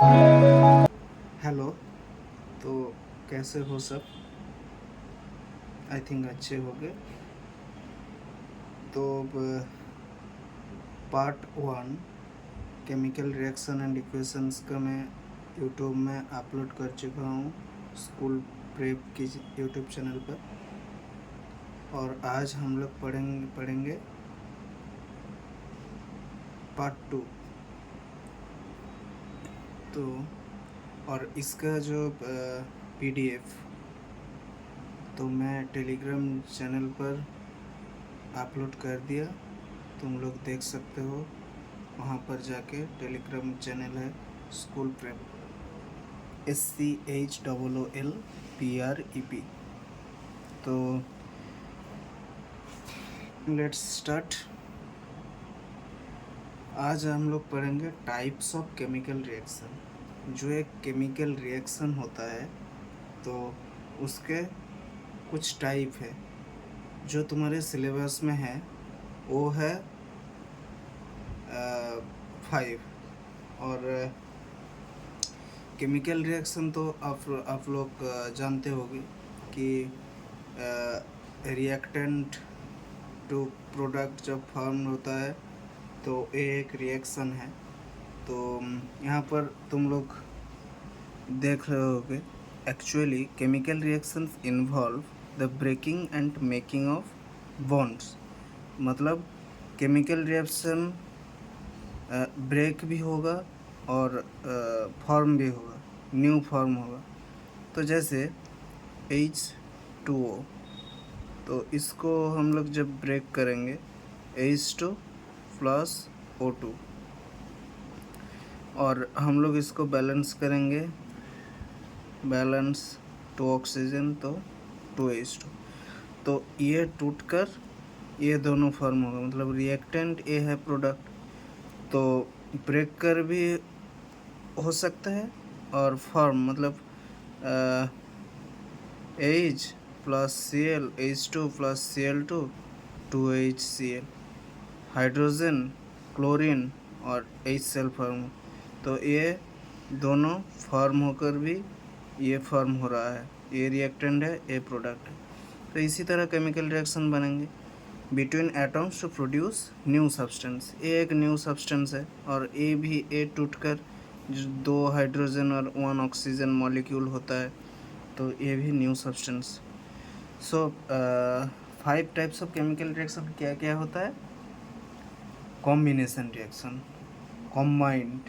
Hello. तो कैसे हो सब? आई थिंक अच्छे हो गए। तो अब part one chemical reaction and equations का मैं यूट्यूब में अपलोड कर चुका हूँ स्कूल प्रेप की यूट्यूब चैनल पर। और आज हम लोग पढ़ेंगे पार्ट टू। तो और इसका जो पीडीएफ तो मैं टेलीग्राम चैनल पर अपलोड कर दिया, तुम लोग देख सकते हो। वहाँ पर जाके टेलीग्राम चैनल है स्कूल प्रेप, SCHOOLPREP। तो लेट्स स्टार्ट। आज हम लोग पढ़ेंगे टाइप्स ऑफ केमिकल रिएक्शन। जो एक केमिकल रिएक्शन होता है तो उसके कुछ टाइप है जो तुम्हारे सिलेबस में है, वो है 5। और केमिकल रिएक्शन तो आप लोग जानते होंगे कि रिएक्टेंट टू प्रोडक्ट जब फॉर्म होता है तो ये एक रिएक्शन है। तो यहाँ पर तुम लोग देख रहे होगे, actually chemical reactions involve the breaking and making of bonds. मतलब केमिकल रिएक्शन ब्रेक भी होगा और फॉर्म भी होगा, न्यू फॉर्म होगा। तो जैसे H2O, तो इसको हम लोग जब ब्रेक करेंगे H2 प्लस O2, और हम लोग इसको बैलेंस करेंगे, बैलेंस 2 ऑक्सीजन तो 2H2। तो ये टूट कर ये दोनों फॉर्म होगा, मतलब रिएक्टेंट ये है प्रोडक्ट, तो ब्रेक कर भी हो सकता है और फॉर्म मतलब H plus Cl, H2 plus Cl2, 2HCl, hydrogen, chlorine और HCl फॉर्म। तो ये दोनों फॉर्म होकर भी ये फॉर्म हो रहा है, ये रिएक्टेंट है, ये प्रोडक्ट है। तो इसी तरह केमिकल रिएक्शन बनेंगे between atoms to produce new substance. ये एक न्यू सब्सटेंस है, और ये भी ए टूट कर जो 2 हाइड्रोजन और 1 ऑक्सीजन मॉलिक्यूल होता है, तो ये भी new substance. So 5 types of chemical reaction क्या क्या होता है? Combination reaction, combined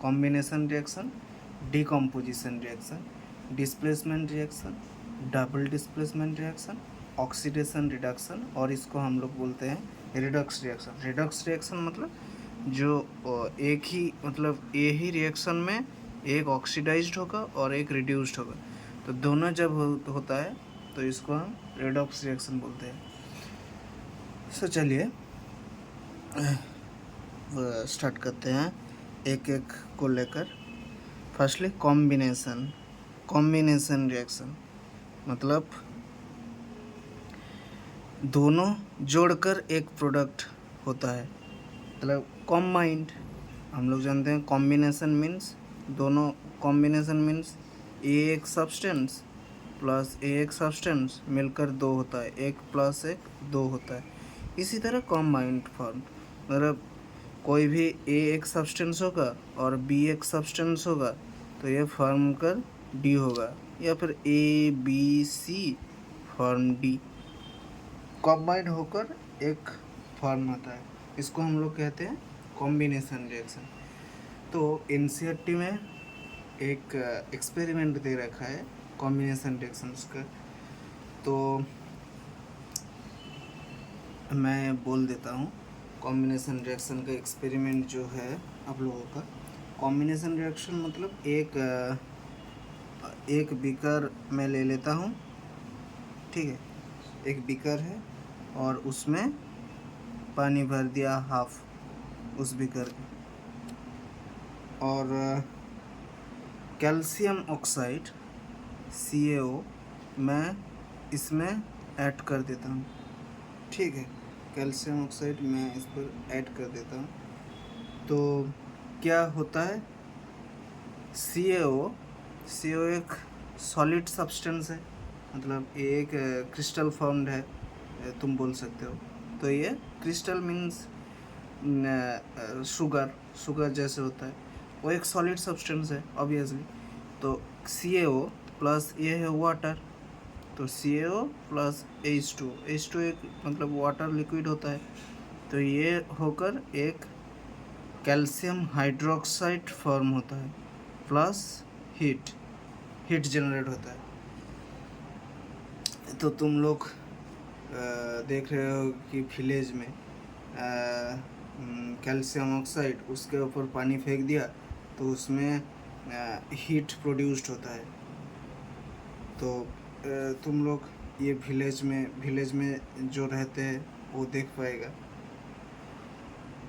combination reaction, decomposition reaction, displacement reaction, double displacement reaction, oxidation reduction, और इसको हम लोग बोलते हैं रिडक्स रिएक्शन। रिडक्स रिएक्शन मतलब जो एक ही मतलब ये ही रिएक्शन में एक ऑक्सीडाइज्ड होगा और एक रिड्यूस्ड होगा, तो दोनों जब होता है तो इसको हम रिडक्स रिएक्शन बोलते हैं। सो चलिए स्टार्ट करते हैं एक एक को लेकर। फर्स्टली कॉम्बिनेशन रिएक्शन मतलब दोनों जोड़कर एक प्रोडक्ट होता है, मतलब कॉम्बाइंड। हम लोग जानते हैं कॉम्बिनेशन मीन्स दोनों, कॉम्बिनेशन मीन्स एक सब्सटेंस प्लस एक सब्सटेंस मिलकर 2 होता है, 1 प्लस 1 2 होता है। इसी तरह कॉम्बाइंड फॉर्म मतलब कोई भी ए एक सब्सटेंस होगा और बी एक सब्सटेंस होगा, तो ये फॉर्म कर डी होगा, या फिर ABC फॉर्म डी, कॉम्बाइंड होकर एक फॉर्म आता है। इसको हम लोग कहते हैं कॉम्बिनेशन रिएक्शन। तो एनसीईआरटी में एक एक्सपेरिमेंट दे रखा है कॉम्बिनेशन रिएक्शंस का, तो मैं बोल देता हूँ। कॉम्बिनेशन रिएक्शन का एक्सपेरिमेंट जो है आप लोगों का, कॉम्बिनेशन रिएक्शन मतलब एक बीकर मैं ले लेता हूँ, ठीक है। एक बीकर है और उसमें पानी भर दिया हाफ उस बीकर के, और कैल्शियम ऑक्साइड CaO मैं इसमें ऐड कर देता हूँ, ठीक है। कैल्शियम ऑक्साइड मैं इस पर ऐड कर देता हूँ। तो क्या होता है, सी ओ एक सॉलिड सब्सटेंस है, मतलब ये एक क्रिस्टल फॉर्म्ड है, तुम बोल सकते हो। तो ये क्रिस्टल मीन्स शुगर जैसे होता है, वो एक सॉलिड सब्सटेंस है ऑब्वियसली। तो CaO प्लस ये है वाटर, तो CaO प्लस H2 एक मतलब वाटर लिक्विड होता है, तो ये होकर एक कैल्शियम हाइड्रोक्साइड फॉर्म होता है, प्लस हीट जनरेट होता है। तो तुम लोग देख रहे हो कि विलेज में कैल्शियम ऑक्साइड, उसके ऊपर पानी फेंक दिया तो उसमें हीट प्रोड्यूस्ड होता है। तो तुम लोग ये विलेज में जो रहते हैं वो देख पाएगा।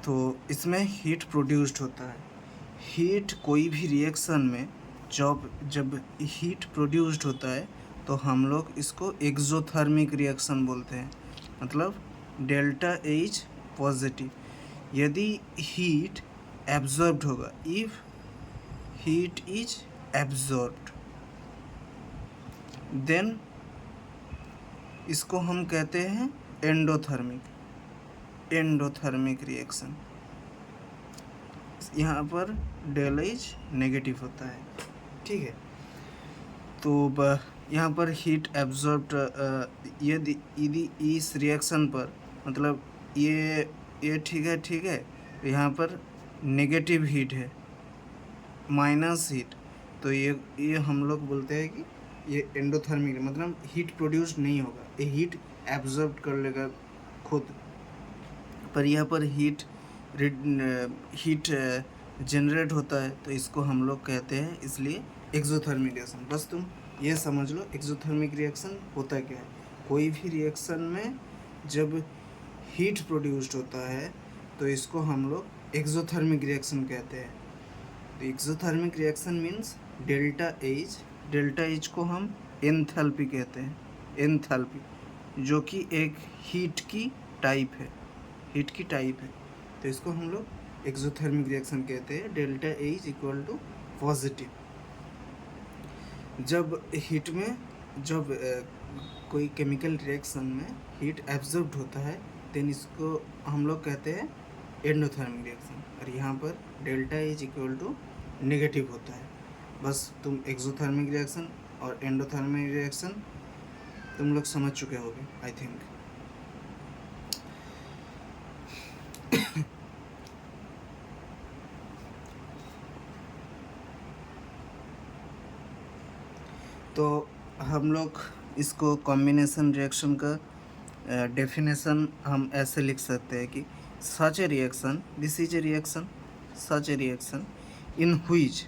तो इसमें हीट प्रोड्यूस्ड होता है। हीट कोई भी रिएक्शन में जब हीट प्रोड्यूस्ड होता है तो हम लोग इसको एक्सोथर्मिक रिएक्शन बोलते हैं, मतलब डेल्टा H पॉजिटिव। यदि हीट एब्जॉर्ब्ड होगा, if heat is absorbed, then इसको हम कहते हैं एंडोथर्मिक रिएक्शन। यहाँ पर डेल H नेगेटिव होता है, ठीक है। तो यहाँ पर हीट एब्जॉर्ब्ड, यदि इस रिएक्शन पर मतलब ये ठीक है, यहाँ पर नेगेटिव हीट है, माइनस हीट, तो ये हम लोग बोलते हैं कि ये एंडोथर्मिक, मतलब हीट प्रोड्यूस नहीं होगा, ये हीट एब्जॉर्ब कर लेगा खुद। पर यहाँ पर हीट जनरेट होता है, तो इसको हम लोग कहते हैं इसलिए एक्सोथर्मिक रिएक्शन। बस तुम ये समझ लो एक्सोथर्मिक रिएक्शन होता क्या है। कोई भी रिएक्शन में जब हीट प्रोड्यूस्ड होता है तो इसको हम लोग एक्सोथर्मिक रिएक्शन कहते हैं। तो exothermic reaction means delta H को हम एंथैल्पी कहते हैं, एंथैल्पी, जो कि एक हीट की टाइप है, तो इसको हम लोग एक्सोथर्मिक रिएक्शन कहते हैं। Delta H equal to positive. जब हीट में कोई केमिकल रिएक्शन में हीट एब्जॉर्ब्ड होता है, देन इसको हम लोग कहते हैं एंडोथर्मिक रिएक्शन, और यहाँ पर delta H equal to negative होता है। बस तुम एक्सोथर्मिक रिएक्शन और एंडोथर्मिक रिएक्शन तुम लोग समझ चुके होगे आई थिंक। तो हम लोग इसको कॉम्बिनेशन रिएक्शन का डेफिनेशन हम ऐसे लिख सकते हैं कि such a reaction, this is a reaction, such a reaction in which,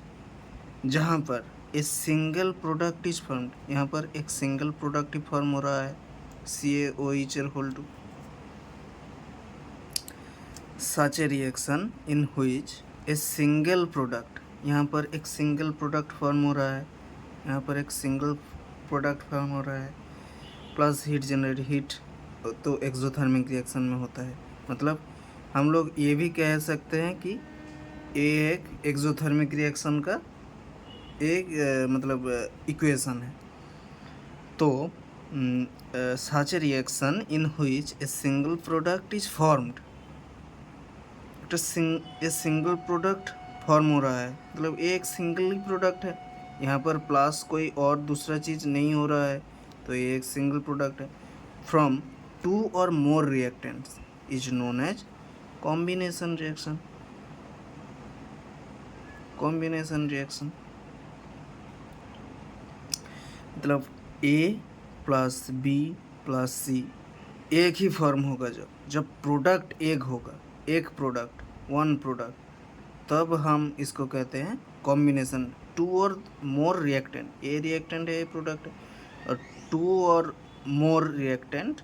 जहाँ पर a single product is formed, यहाँ पर एक सिंगल प्रोडक्ट ही फॉर्म हो रहा है, CaOH2। Such a reaction in which a single product, यहाँ पर एक सिंगल प्रोडक्ट फॉर्म हो रहा है, यहाँ पर एक सिंगल प्रोडक्ट फॉर्म हो रहा है, प्लस हीट जनरेट, हीट तो एक्सोथर्मिक रिएक्शन में होता है। मतलब हम लोग ये भी कह सकते हैं कि ये एक एक्सोथर्मिक रिएक्शन का एक मतलब इक्वेशन है। तो such a reaction in which a single product is formed, a single product form हो रहा है, मतलब एक सिंगल ही प्रोडक्ट है, यहाँ पर प्लस कोई और दूसरा चीज़ नहीं हो रहा है, तो ये एक सिंगल प्रोडक्ट है। फ्रॉम 2 और more reactants is known as combination reaction. मतलब A plus B plus C एक ही फॉर्म होगा जब प्रोडक्ट एक होगा, एक प्रोडक्ट, वन प्रोडक्ट, तब हम इसको कहते हैं कॉम्बिनेशन। 2 और मोर रिएक्टेंट, ए रिएक्टेंट है, ए प्रोडक्ट है, और 2 और more reactant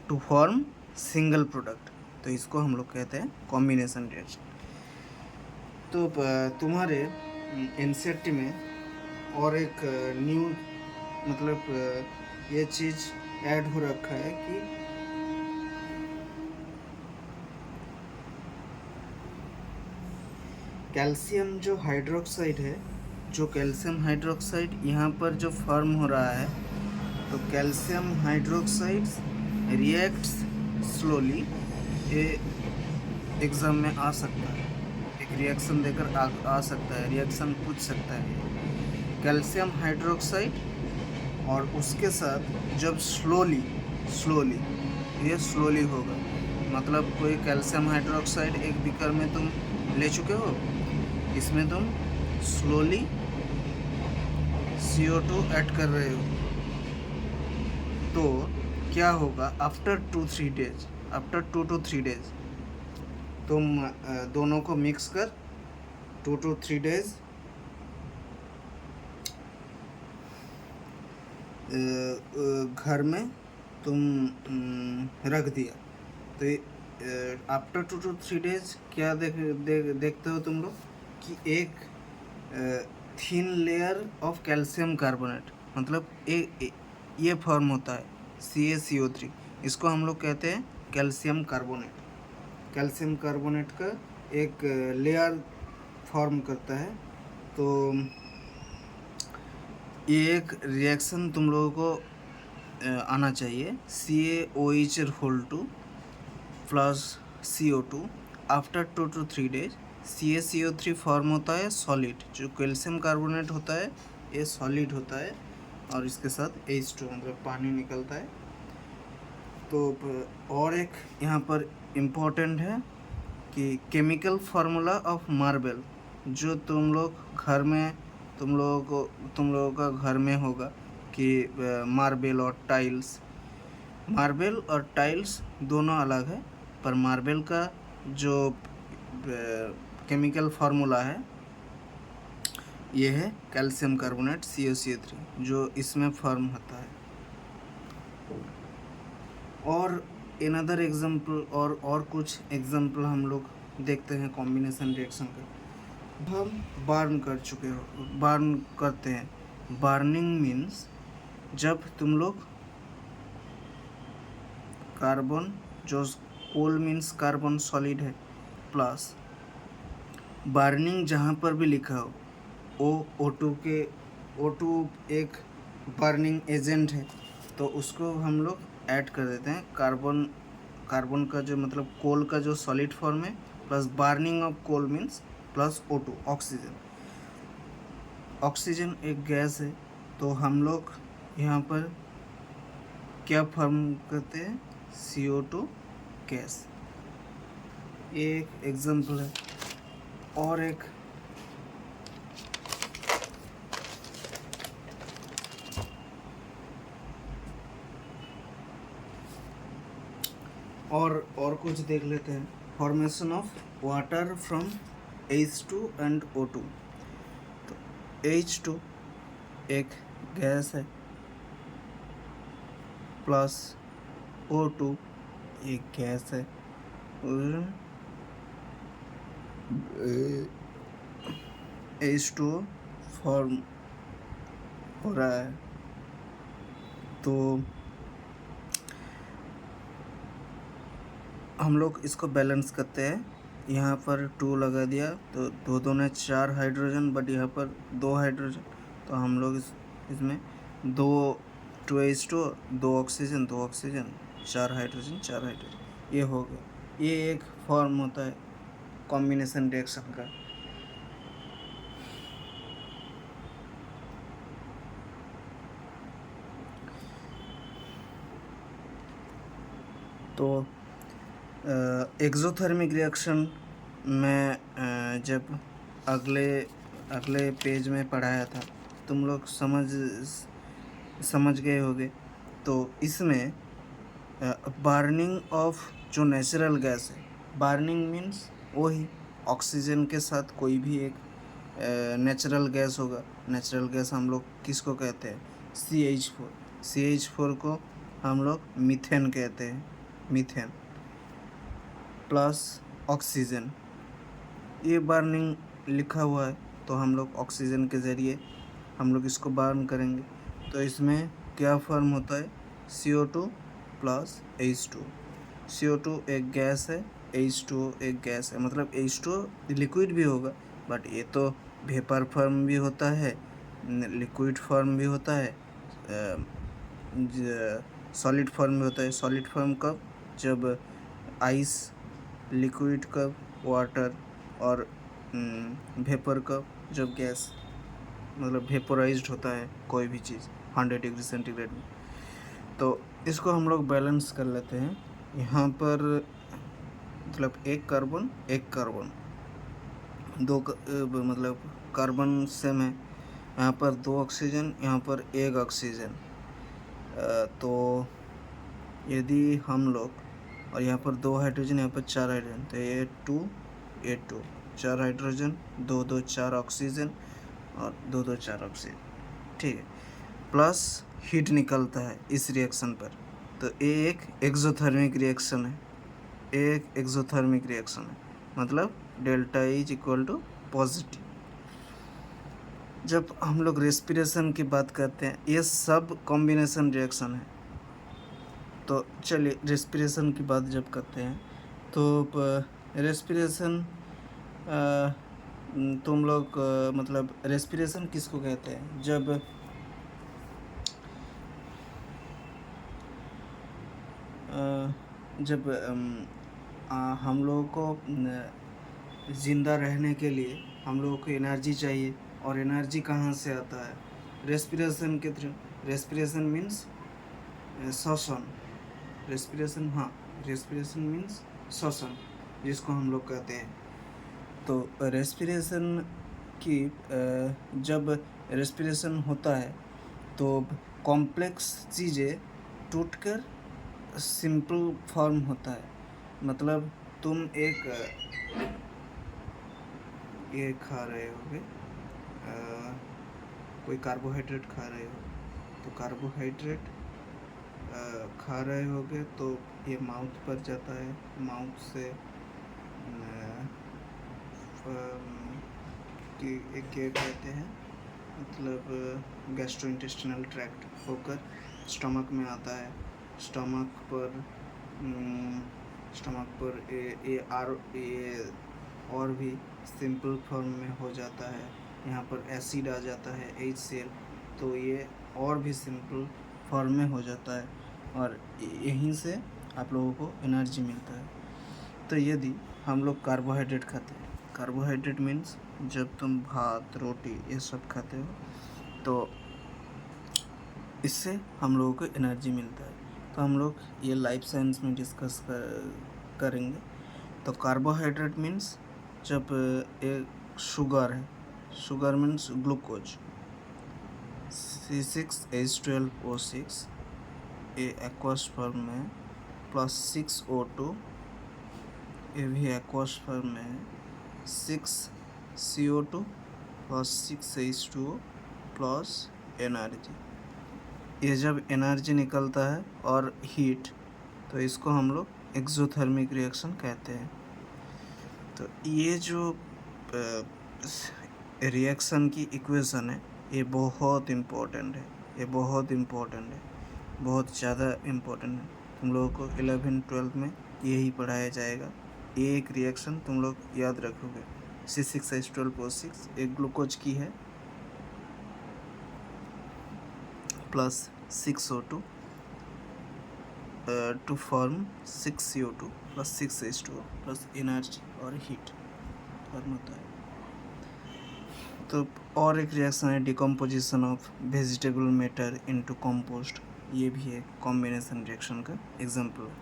to form single product, तो इसको हम लोग कहते हैं कॉम्बिनेशन रिएक्शन। तो तुम्हारे एनसीईआरटी में और एक न्यू मतलब ये चीज़ ऐड हो रखा है कि कैल्शियम जो हाइड्रोक्साइड है, जो कैल्शियम हाइड्रोक्साइड यहाँ पर जो फॉर्म हो रहा है, तो कैल्शियम हाइड्रोक्साइड रिएक्ट्स स्लोली। ये एग्ज़ाम में आ सकता है, एक रिएक्शन देकर आ सकता है, रिएक्शन पूछ सकता है कैल्शियम हाइड्रोक्साइड। और उसके साथ जब स्लोली ये स्लोली होगा, मतलब कोई कैल्शियम हाइड्रोक्साइड एक बीकर में तुम ले चुके हो, इसमें तुम स्लोली CO2 ऐड कर रहे हो, तो क्या होगा आफ्टर 2-3 डेज तुम दोनों को मिक्स कर 2-3 डेज घर में तुम रख दिया, तो आफ्टर 2-3 डेज क्या देखते हो तुम लोग कि एक thin layer of calcium carbonate, मतलब ये फॉर्म होता है CaCO3। इसको हम लोग कहते हैं कैल्शियम कार्बोनेट। कैल्शियम कार्बोनेट का एक लेयर फॉर्म करता है। तो ये एक रिएक्शन तुम लोगों को आना चाहिए, CaOH2 plus CO2 after 2-3 days CaCO3 form होता है सॉलिड। जो कैल्शियम कार्बोनेट होता है ये सॉलिड होता है, और इसके साथ H2 मतलब पानी निकलता है। तो और एक यहाँ पर इम्पोर्टेंट है कि केमिकल फार्मूला ऑफ मार्बल, जो तुम लोग घर में तुम लोगों का घर में होगा कि मार्बल और टाइल्स दोनों अलग है, पर मार्बल का जो केमिकल फार्मूला है ये है कैल्शियम कार्बोनेट CaCO3, जो इसमें फॉर्म होता है। और अनदर एग्जाम्पल और कुछ एग्जाम्पल हम लोग देखते हैं कॉम्बिनेशन रिएक्शन का। हम बर्न कर चुके हो, बर्न करते हैं। बर्निंग मीन्स जब तुम लोग कार्बन, जो कोल मीन्स कार्बन सॉलिड है, प्लस बर्निंग जहाँ पर भी लिखा हो O2 एक बर्निंग एजेंट है, तो उसको हम लोग ऐड कर देते हैं। कार्बन का जो मतलब कोल का जो सॉलिड फॉर्म है, plus burning of coal means plus O2 oxygen एक गैस है, तो हम लोग यहाँ पर क्या फॉर्म करते हैं CO2 गैस। ये एक एग्जाम्पल है। और एक और कुछ देख लेते हैं। Formation of water from H2 and O2। तो H2 एक गैस है, प्लस O2 एक गैस है, H2O फॉर्म हो रहा है। तो हम लोग इसको बैलेंस करते हैं। यहाँ पर 2 लगा दिया तो दो ने 4 हाइड्रोजन, बट यहाँ पर 2 हाइड्रोजन, तो हम लोग इसमें 2 H2, 2 ऑक्सीजन 4 हाइड्रोजन, ये हो गया। ये एक फॉर्म होता है कॉम्बिनेशन रिएक्शन का। तो एक्सोथर्मिक रिएक्शन में जब अगले पेज में पढ़ाया था, तुम लोग समझ गए होंगे। तो इसमें बर्निंग ऑफ जो नेचुरल गैस है, बर्निंग मीन्स वही ऑक्सीजन के साथ कोई भी एक नेचुरल गैस होगा। नेचुरल गैस हम लोग किसको कहते हैं? CH4 को हम लोग मीथेन कहते हैं, मीथेन प्लस ऑक्सीजन। ये बर्निंग लिखा हुआ है, तो हम लोग ऑक्सीजन के ज़रिए हम लोग इसको बर्न करेंगे। तो इसमें क्या फॉर्म होता है? CO2 plus H2। CO2 एक गैस है, H2O एक गैस है, मतलब H2O लिक्विड भी होगा, बट ये तो वेपर फॉर्म भी होता है, लिक्विड फॉर्म भी होता है, सॉलिड फॉर्म भी होता है। सॉलिड फॉर्म कब? जब आइस, लिक्विड कब? वाटर, और वेपर कब? जब गैस, मतलब वेपोराइज्ड होता है कोई भी चीज़ 100 डिग्री सेंटीग्रेड में। तो इसको हम लोग बैलेंस कर लेते हैं। यहाँ पर मतलब एक कार्बन मतलब कार्बन सेम है, यहाँ पर 2 ऑक्सीजन, यहाँ पर 1 ऑक्सीजन। तो यदि हम लोग, और यहाँ पर 2 हाइड्रोजन, यहाँ पर 4 हाइड्रोजन, तो ये 2 4 हाइड्रोजन, 2 4 ऑक्सीजन, और 2 4 ऑक्सीजन, ठीक है। प्लस हीट निकलता है इस रिएक्शन पर, तो ये एक एक्सोथर्मिक रिएक्शन है, मतलब delta is equal to positive. जब हम लोग रेस्पिरेशन की बात करते हैं, ये सब कॉम्बिनेशन रिएक्शन है। तो चलिए रेस्पिरेशन की बात जब करते हैं, तो रेस्पिरेशन तुम लोग मतलब रेस्पिरेशन किसको कहते हैं? जब हम लोगों को ज़िंदा रहने के लिए हम लोगों को एनर्जी चाहिए, और एनर्जी कहाँ से आता है? रेस्पिरेशन के थ्रू। रेस्पिरेशन मीन्स श्वसन, रेस्पिरेशन मीन्स श्वसन, जिसको हम लोग कहते हैं। तो रेस्पिरेशन की जब रेस्पिरेशन होता है तो कॉम्प्लेक्स चीज़ें टूटकर सिंपल फॉर्म होता है। मतलब तुम ये खा रहे होगे, कोई कार्बोहाइड्रेट खा रहे हो, तो कार्बोहाइड्रेट खा रहे होगे तो ये माउथ पर जाता है, माउथ से क्या कहते हैं, मतलब गैस्ट्रोइंटेस्टिनल ट्रैक्ट होकर स्टमक में आता है। स्टमक पर ये और भी सिंपल फॉर्म में हो जाता है। यहाँ पर एसिड आ जाता है HCl, तो ये और भी सिंपल फॉर्म में हो जाता है, और यहीं से आप लोगों को एनर्जी मिलता है। तो यदि हम लोग कार्बोहाइड्रेट खाते हैं, कार्बोहाइड्रेट मीन्स जब तुम भात, रोटी ये सब खाते हो, तो इससे हम लोगों को एनर्जी मिलता है। तो हम लोग ये लाइफ साइंस में डिस्कस करेंगे। तो कार्बोहाइड्रेट मीन्स जब एक शुगर है, शुगर मीन्स ग्लूकोज, C6H12O6 ये एक्वस फॉर्म में, प्लस 6O2 ये भी एक्वस फॉर्म में, 6CO2 plus 6H2O plus energy. ये जब एनर्जी निकलता है और हीट, तो इसको हम लोग एक्सोथर्मिक रिएक्शन कहते हैं। तो ये जो रिएक्शन की इक्वेशन है, ये बहुत इम्पोर्टेंट है, बहुत ज़्यादा इम्पोर्टेंट है। तुम लोगों को 11-12 में यही पढ़ाया जाएगा। ये एक रिएक्शन तुम लोग याद रखोगे, C6H12O6 एक ग्लूकोज की है, plus 6O2 to form 6CO2 plus 6H2O plus energy और हीट फॉर्म होता है। तो और एक रिएक्शन है decomposition of vegetable matter into compost, ये भी एक कॉम्बिनेशन रिएक्शन का एग्जांपल है।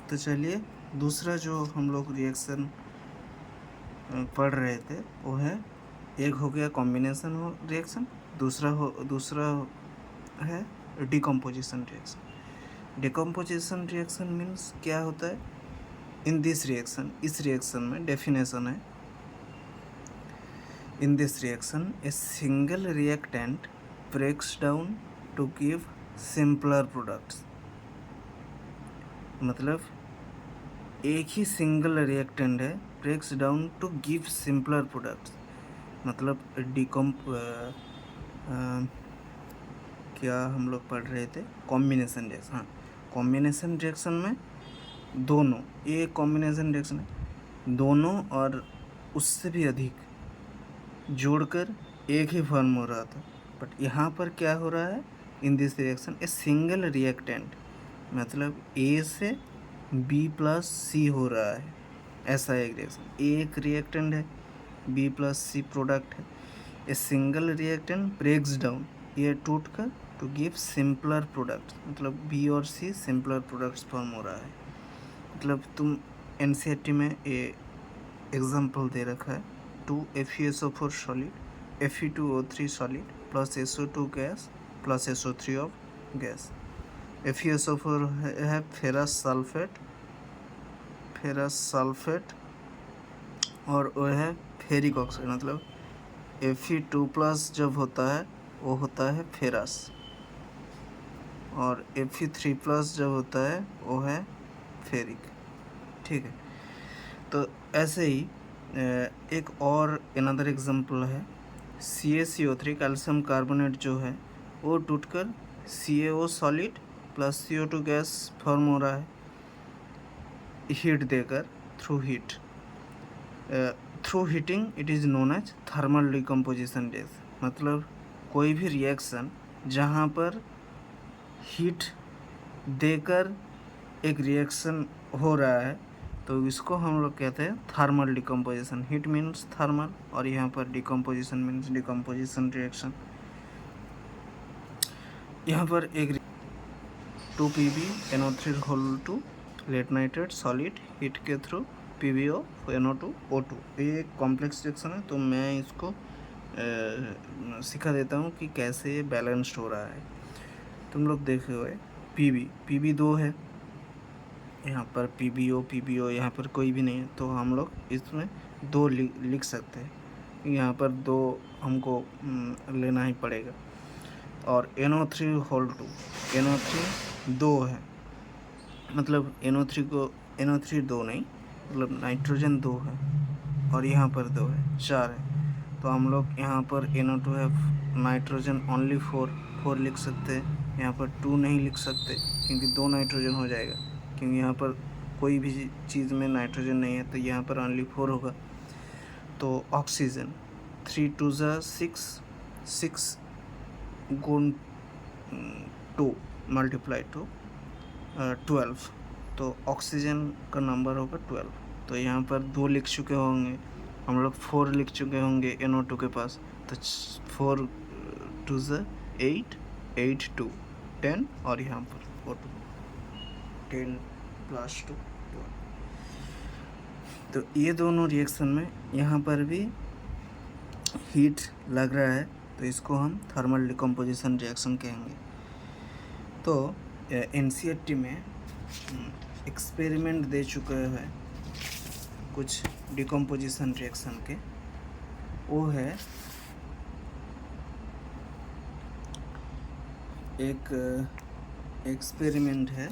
तो चलिए दूसरा जो हम लोग रिएक्शन पढ़ रहे थे वो है, एक हो गया कॉम्बिनेशन रिएक्शन, दूसरा है decomposition reaction. Decomposition reaction means क्या होता है? इन दिस रिएक्शन, इस रिएक्शन में डेफिनेशन है, in this reaction a single reactant breaks down to give simpler products. मतलब एक ही सिंगल रिएक्टेंट है, breaks down to give simpler products. मतलब क्या हम लोग पढ़ रहे थे? Combination reaction. हाँ, कॉम्बिनेशन रिएक्शन में दोनों, ये कॉम्बिनेशन रिएक्शन है, दोनों और उससे भी अधिक जोड़कर एक ही फॉर्म हो रहा था, बट यहाँ पर क्या हो रहा है, in this reaction a single reactant, मतलब ए से बी प्लस सी हो रहा है, ऐसा एक रिएक्शन, एक रिएक्टेंट है, बी प्लस सी प्रोडक्ट है, a single reactant breaks down, ये टूट कर टू गिव सिंपलर प्रोडक्ट, मतलब बी और सी सिंपलर प्रोडक्ट्स फॉर्म हो रहा है। मतलब तुम एनसीईआरटी में ये एग्जाम्पल दे रखा है, 2FeSO4 solid Fe2O3 solid plus SO2 gas plus SO3 of gas. FeSO4 है फेरस सल्फेट और वो है फेरिक ऑक्साइड, मतलब Fe2 प्लस जब होता है वो होता है फेरस, और Fe3 प्लस जब होता है वो है फेरिक। ठीक है, तो ऐसे ही एक और अनदर एग्जांपल है, CaCO3 कैल्शियम कार्बोनेट जो है वो टूटकर CaO solid plus CO2 gas form हो रहा है हीट देकर, through heating it is known as thermal decomposition days. मतलब कोई भी रिएक्शन जहाँ पर हीट देकर एक रिएक्शन हो रहा है तो इसको हम लोग कहते हैं thermal decomposition. Heat means thermal और यहाँ पर डिकम्पोजिशन मीन्स डिकम्पोजिशन रिएक्शन। यहाँ पर एक 2PbNO3 lead nitrate solid heat के थ्रू PbO NO2O2, ये एक कॉम्प्लेक्स रिएक्शन है, तो मैं इसको सिखा देता हूँ कि कैसे ये बैलेंस्ड हो रहा है। तुम लोग देखे हुए PB 2 है, यहाँ पर PbO यहाँ पर कोई भी नहीं है, तो हम लोग इसमें 2 लिख सकते हैं, यहाँ पर 2 हमको लेना ही पड़ेगा। और NO3 2 है, मतलब NO3 2 नहीं, मतलब नाइट्रोजन 2 है और यहाँ पर 2 है, 4 है, तो हम लोग यहाँ पर NO2 है, नाइट्रोजन ओनली 4 लिख सकते हैं, यहाँ पर 2 नहीं लिख सकते क्योंकि 2 नाइट्रोजन हो जाएगा, क्योंकि यहाँ पर कोई भी चीज़ में नाइट्रोजन नहीं है, तो यहाँ पर ओनली 4 होगा। तो ऑक्सीजन 3 2 6 गुण 2 मल्टीप्लाई टू 12, तो ऑक्सीजन का नंबर होगा 12। तो यहाँ पर 2 लिख चुके होंगे हम लोग, 4 लिख चुके होंगे NO2 के पास, तो 4 2 8 8 2 10 और यहाँ पर 10 प्लस 2 12। तो ये दोनों रिएक्शन में यहाँ पर भी हीट लग रहा है, तो इसको हम थर्मल डिकम्पोजिशन रिएक्शन कहेंगे। तो एनसीईआरटी में एक्सपेरिमेंट दे चुके हैं कुछ डिकम्पोजिशन रिएक्शन के, वो है एक एक्सपेरिमेंट है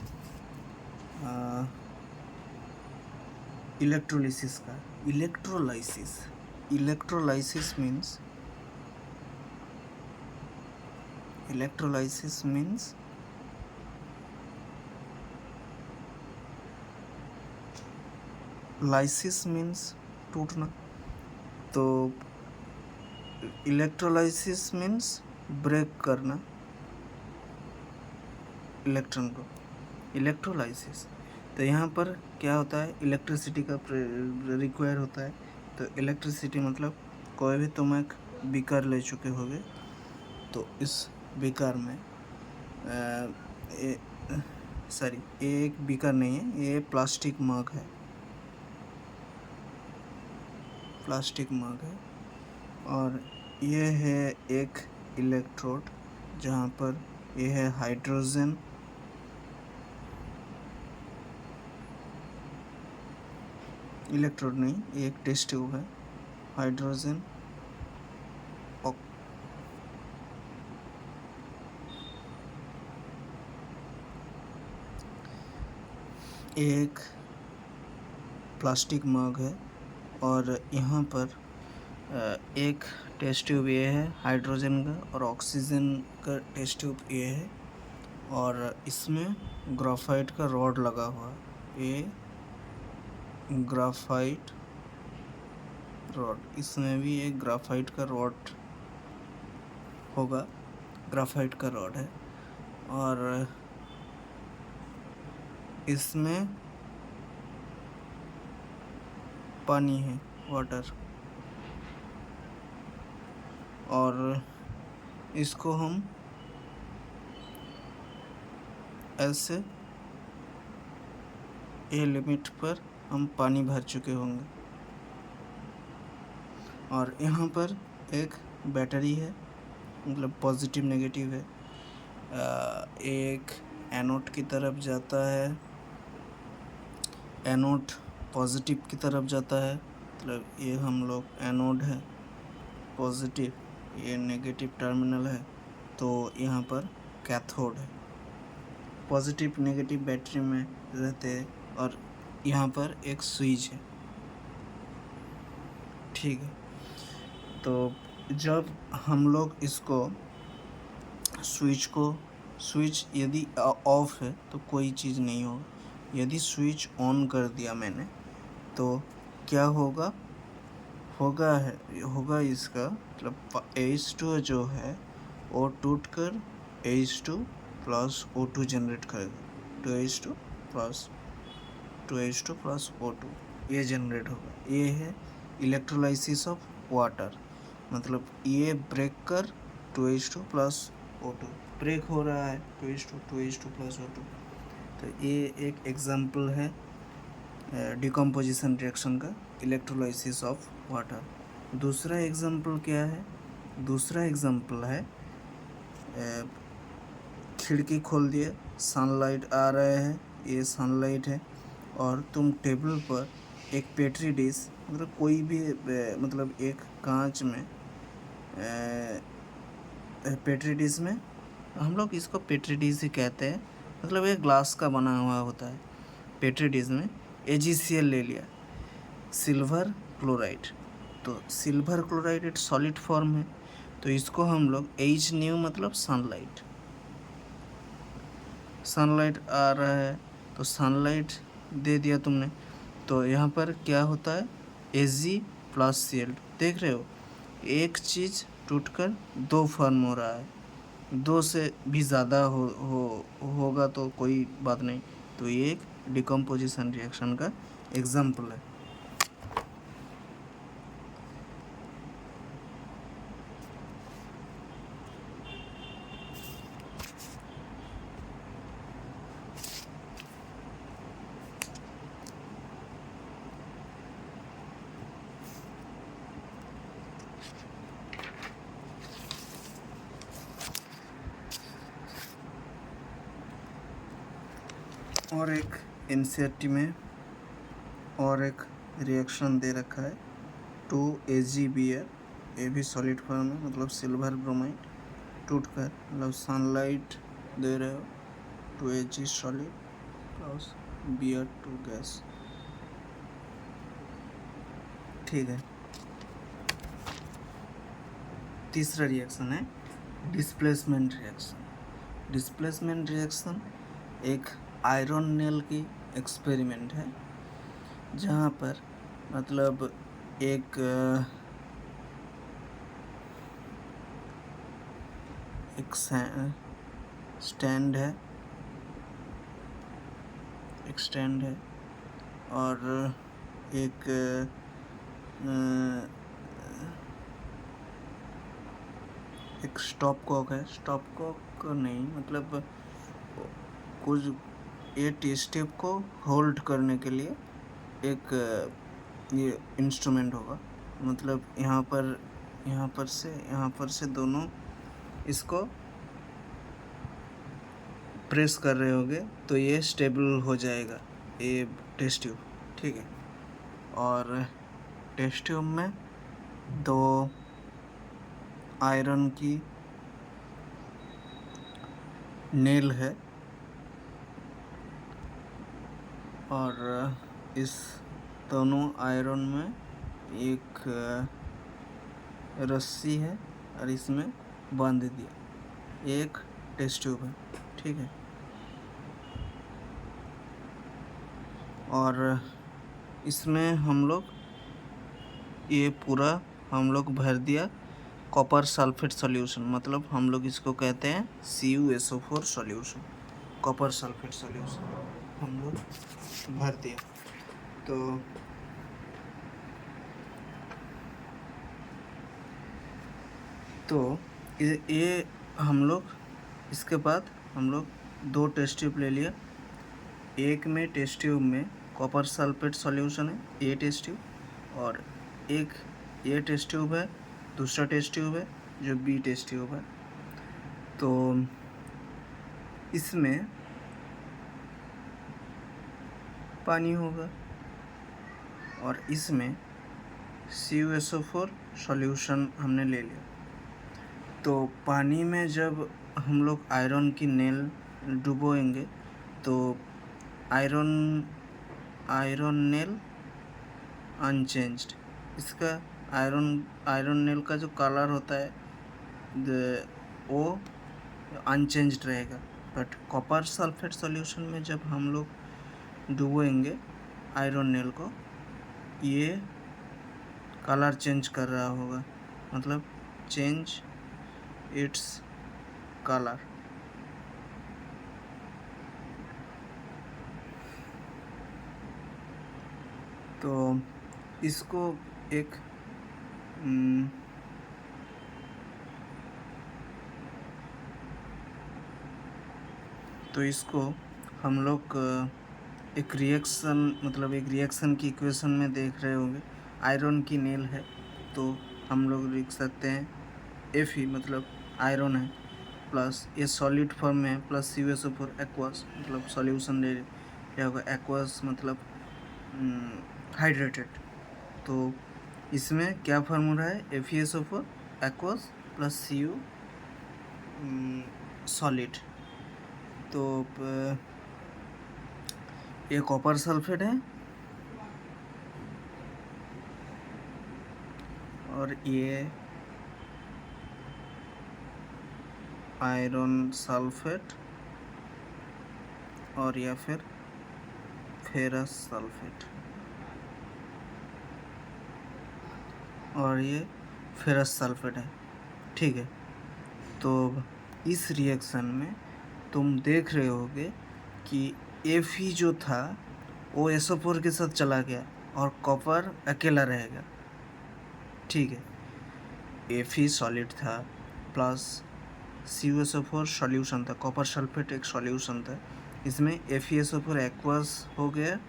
इलेक्ट्रोलिसिस का। इलेक्ट्रोलाइसिस मीन्स लाइसिस मीन्स टूटना, तो इलेक्ट्रोलाइसिस मीन्स ब्रेक करना इलेक्ट्रॉन को, इलेक्ट्रोलाइसिस। तो यहाँ पर क्या होता है, इलेक्ट्रिसिटी का रिक्वायर होता है, तो इलेक्ट्रिसिटी मतलब कोई भी तुम एक बीकर ले चुके होगे, तो इस बीकर में ये एक बीकर नहीं है, ये प्लास्टिक मग है, और ये है एक इलेक्ट्रोड जहाँ पर ये है हाइड्रोजन, इलेक्ट्रोड नहीं, ये एक टेस्ट ट्यूब है, हाइड्रोजन एक प्लास्टिक मग है, और यहाँ पर एक टेस्ट ट्यूब ये है हाइड्रोजन का, और ऑक्सीजन का टेस्ट ट्यूब ये है, और इसमें ग्राफाइट का रॉड लगा हुआ है, ये ग्राफाइट रॉड, इसमें भी एक ग्राफाइट का रॉड होगा, ग्राफाइट का रॉड है। और इसमें पानी है, वाटर, और इसको हम ऐसे ए लिमिट पर हम पानी भर चुके होंगे। और यहाँ पर एक बैटरी है, मतलब पॉजिटिव नेगेटिव है। एक एनोड की तरफ जाता है, एनोड पॉजिटिव की तरफ जाता है, मतलब ये हम लोग एनोड है पॉजिटिव, ये नेगेटिव टर्मिनल है, तो यहाँ पर कैथोड है। पॉजिटिव नेगेटिव बैटरी में रहते हैं। और यहाँ पर एक स्विच है, ठीक है। तो जब हम लोग इसको स्विच यदि ऑफ है तो कोई चीज़ नहीं होगा। यदि स्विच ऑन कर दिया मैंने तो क्या होगा, होगा इसका मतलब H2 जो है वो टूट कर H2 प्लस O2 जनरेट करेगा। 2H2 प्लस O2 ये जनरेट होगा। ये है इलेक्ट्रोलाइसिस ऑफ वाटर, मतलब ये ब्रेक कर 2H2 प्लस O2 ब्रेक हो रहा है, 2H2 प्लस O2। तो ये एक एग्जाम्पल है डिकम्पोजिशन रिएक्शन का, इलेक्ट्रोलाइसिस ऑफ वाटर। दूसरा एग्जाम्पल क्या है? दूसरा एग्जाम्पल है खिड़की खोल दिए, सनलाइट आ रहे हैं, ये सनलाइट है, और तुम टेबल पर एक पेट्री डिश, मतलब कोई भी मतलब एक कांच में पेट्री डिश में, हम लोग इसको पेट्री डिश ही कहते हैं, मतलब ये ग्लास का बना हुआ होता है। पेट्री डिश में AgCl ले लिया, सिल्वर क्लोराइड, तो सिल्वर क्लोराइड एक सॉलिड फॉर्म है, तो इसको हम लोग H मतलब सनलाइट आ रहा है, तो सनलाइट दे दिया तुमने, तो यहाँ पर क्या होता है Ag प्लस Cl, देख रहे हो, एक चीज़ टूटकर दो फॉर्म हो रहा है, दो से भी ज़्यादा होगा तो कोई बात नहीं। तो ये एक डिकम्पोजिशन रिएक्शन का एग्जाम्पल है। और एक NCERT में और एक रिएक्शन दे रखा है 2AgBr, ये भी सॉलिड फॉर्म है, मतलब सिल्वर ब्रोमाइड टूट कर, मतलब सनलाइट दे रहे हो, 2Ag solid plus Br2 gas, ठीक है। तीसरा रिएक्शन है डिस्प्लेसमेंट रिएक्शन। डिस्प्लेसमेंट रिएक्शन एक आयरन नेल की एक्सपेरिमेंट है, जहाँ पर मतलब एक स्टैंड है और एक स्टॉप कॉक है, स्टॉप कॉक नहीं, मतलब कुछ ये टेस्ट टेप को होल्ड करने के लिए एक ये इंस्ट्रूमेंट होगा, मतलब यहाँ पर से दोनों इसको प्रेस कर रहे होंगे तो ये स्टेबल हो जाएगा, ये टेस्ट ट्यूब, ठीक है। और टेस्ट ट्यूब में दो आयरन की नेल है और इस दोनों आयरन में एक रस्सी है और इसमें बांध दिया, एक टेस्ट ट्यूब है, ठीक है। और इसमें हम लोग ये पूरा हम लोग भर दिया कॉपर सल्फेट सॉल्यूशन, मतलब हम लोग इसको कहते हैं CuSO4 solution, copper sulphate solution हम लोग भर दिया। तो ये हम लोग इसके बाद हम लोग 2 टेस्ट ट्यूब ले लिया। एक में टेस्ट ट्यूब में कॉपर सल्फेट सॉल्यूशन है, ए टेस्ट ट्यूब, और एक ये टेस्ट ट्यूब है, दूसरा टेस्ट ट्यूब है जो बी टेस्ट ट्यूब है। तो इसमें पानी होगा और इसमें CuSO4 सॉल्यूशन हमने ले लिया। तो पानी में जब हम लोग आयरन की नेल डुबोएंगे तो आयरन नेल अनचेंज्ड, इसका आयरन नेल का जो कलर होता है वो अनचेंज्ड रहेगा। बट कॉपर सल्फेट सॉल्यूशन में जब हम लोग डुबोएंगे आयरन नेल को, ये कलर चेंज कर रहा होगा, मतलब चेंज इट्स कलर। तो इसको एक तो इसको हम लोग एक रिएक्शन की इक्वेशन में देख रहे होंगे। आयरन की नेल है तो हम लोग लिख सकते हैं Fe, मतलब आयरन है, प्लस ये सॉलिड फॉर्म में है, प्लस CuSO4 एक्वस, मतलब सॉल्यूशन ले लिया होगा। एक्वस मतलब हाइड्रेटेड। तो इसमें क्या फार्मूला है, FeSO4 aqueous plus Cu solid. तो ये कॉपर सल्फेट है और ये आयरन सल्फेट और या फिर फेरस सल्फेट, और ये फेरस सल्फेट है, ठीक है। तो इस रिएक्शन में तुम देख रहे होगे कि Fe जो था वो SO4 के साथ चला गया और कॉपर अकेला रहेगा, ठीक है। Fe सॉलिड था प्लस CuSO4 सॉल्यूशन था, कॉपर सल्फेट एक सॉल्यूशन था, इसमें FeSO4 एक्वस हो गया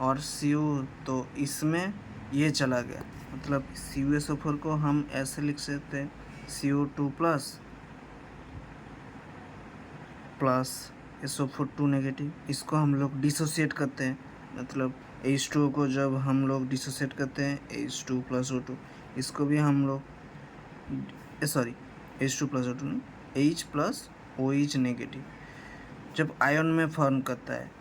और Cu, तो इसमें ये चला गया, मतलब CuSO4 को हम ऐसे लिख सकते हैं CO2 प्लस SO4 2 नेगेटिव। इसको हम लोग डिसोसिएट करते हैं, मतलब H2O को जब हम लोग डिसोसिएट करते हैं H2 प्लस O2, इसको भी हम लोग H2 प्लस O2 नहीं, H प्लस OH नेगेटिव जब आयन में फॉर्म करता है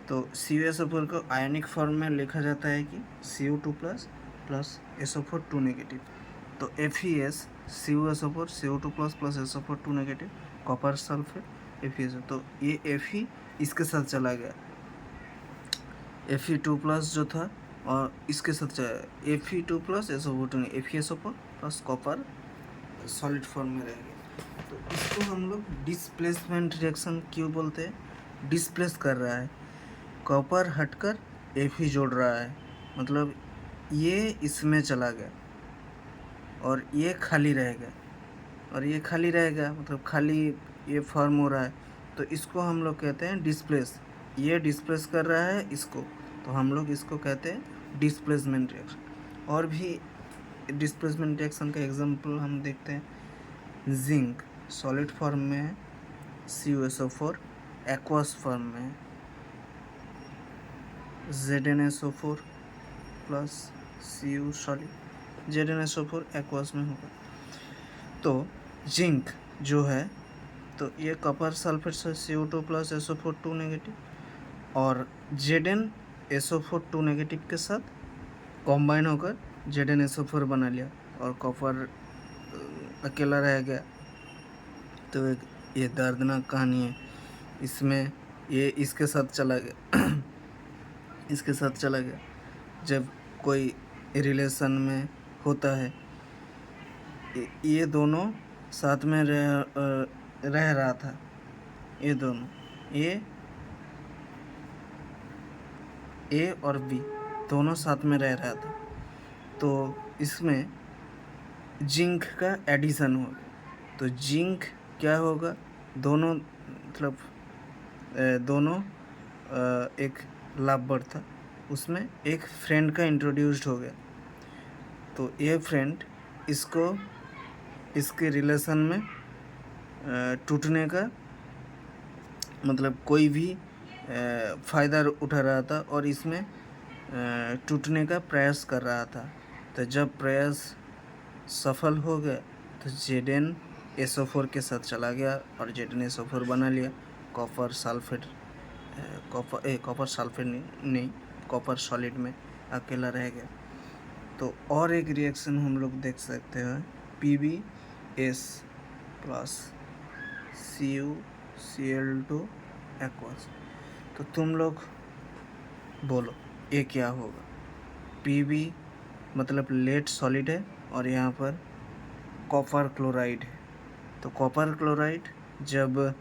तो CuSO4 को आयनिक फॉर्म में लिखा जाता है कि CO2 प्लस SO4 2 नेगेटिव। तो FeS CuSO4 CO2 plus SO4 2 negative, copper sulphate FeS। तो ये Fe इसके साथ चला गया, Fe2 प्लस जो था और इसके साथ चला Fe2 plus SO4 2 FeSO4 plus copper solid form में रहेगा। तो इसको हम लोग डिस्प्लेसमेंट रिएक्शन क्यों बोलते हैं, डिस्प्लेस कर रहा है, कॉपर हटकर Fe जोड़ रहा है, मतलब ये इसमें चला गया और ये खाली रहेगा, और ये खाली रहेगा मतलब खाली ये फॉर्म हो रहा है, तो इसको हम लोग कहते हैं डिस्प्लेस। ये डिस्प्लेस कर रहा है इसको, तो हम लोग इसको कहते हैं डिस्प्लेसमेंट रिएक्शन। और भी डिस्प्लेसमेंट रिएक्शन का एग्जांपल हम देखते हैं। जिंक सॉलिड फॉर्म में है, CuSO4 एक्वस फॉर्म में है, ZnSO4 plus Cu solid, ZnSO4 aqueous में होगा। तो जिंक जो है, तो ये कॉपर सल्फेट से CO2 प्लस SO4 2 नेगेटिव, और ZnSO4 2 नेगेटिव के साथ कॉम्बाइन होकर ZnSO4 बना लिया और कॉपर अकेला रह गया। तो ये दर्दनाक कहानी है। इसमें ये इसके साथ चला गया इसके साथ चला गया। जब कोई रिलेशन में होता है। ये दोनों साथ में रह रहा था। ये दोनों ए और बी दोनों साथ में रह रहा था। तो इसमें जिंक का एडिशन हो गया। तो जिंक क्या होगा, दोनों मतलब दोनों एक लव बर्ड था, उसमें एक फ्रेंड का इंट्रोड्यूस्ड हो गया। तो ये फ्रेंड इसके रिलेशन में टूटने का मतलब कोई भी फ़ायदा उठा रहा था और इसमें टूटने का प्रयास कर रहा था। तो जब प्रयास सफल हो गया तो जेडन SO4 के साथ चला गया और जेडन SO4 बना लिया। कॉपर सल्फेट नहीं, कॉपर सॉलिड में अकेला रह गया। तो और एक रिएक्शन हम लोग देख सकते हैं, PbS प्लस CuCl2 एक्वस। तो तुम लोग बोलो ये क्या होगा। Pb मतलब लेड सॉलिड है और यहाँ पर कॉपर क्लोराइड है। तो कॉपर क्लोराइड जब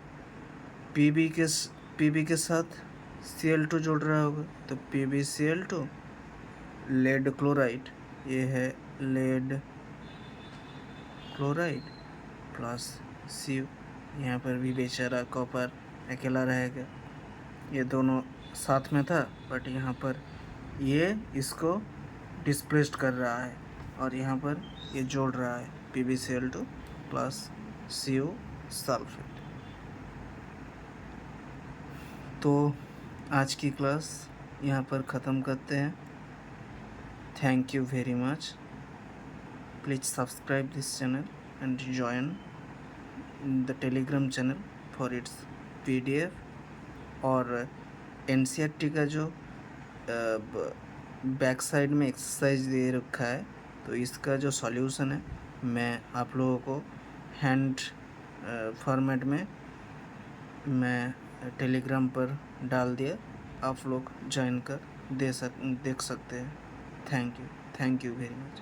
पीबी के साथ Cl2 जोड़ रहा होगा तो PbCl2, लेड क्लोराइड, ये है लेड क्लोराइड प्लस Cu। यहाँ पर भी बेचारा कॉपर अकेला रहेगा। ये दोनों साथ में था बट यहाँ पर ये इसको डिस्प्लेस्ड कर रहा है और यहाँ पर ये जोड़ रहा है PbCl2 प्लस Cu सल्फेट। तो आज की क्लास यहाँ पर ख़त्म करते हैं। Thank you very much. Please subscribe this channel and join the Telegram channel for its PDF और NCERT का जो बैक साइड में एक्सरसाइज दे रखा है तो इसका जो सॉल्यूशन है मैं आप लोगों को हैंड फॉर्मेट में मैं टेलीग्राम पर डाल दिया, आप लोग ज्वाइन कर देख सकते हैं। Thank you very much.